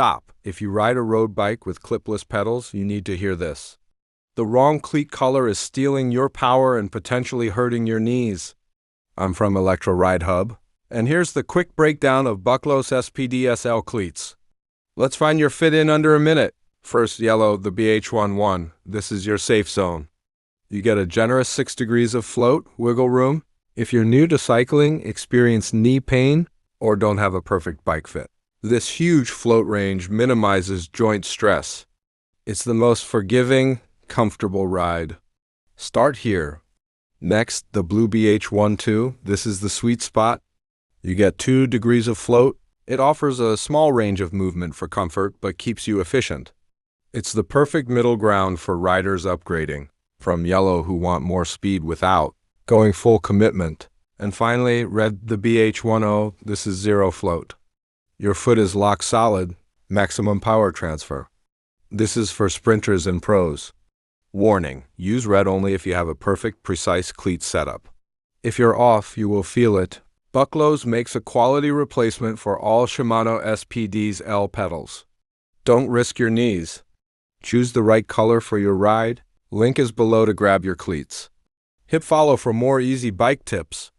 stop. If you ride a road bike with clipless pedals, you need to hear this. The wrong cleat color is stealing your power and potentially hurting your knees. I'm from Electra Ride Hub, and here's the quick breakdown of BUCKLOS SPD-SL Cleats. Let's find your fit in under a minute. First, yellow, the BH11. This is your safe zone. You get a generous 6 degrees of float, wiggle room. If you're new to cycling, experience knee pain, or don't have a perfect bike fit, this huge float range minimizes joint stress. It's the most forgiving, comfortable ride. Start here. Next, the blue BH12. This is the sweet spot. You get 2 degrees of float. It offers a small range of movement for comfort, but keeps you efficient. It's the perfect middle ground for riders upgrading, from yellow who want more speed without going full commitment. And finally, red, the BH10. This is zero float. Your foot is locked solid, maximum power transfer. This is for sprinters and pros. Warning, use red only if you have a perfect, precise cleat setup. If you're off, you will feel it. BUCKLOS makes a quality replacement for all Shimano SPD-SL pedals. Don't risk your knees. Choose the right color for your ride. Link is below to grab your cleats. Hit follow for more easy bike tips.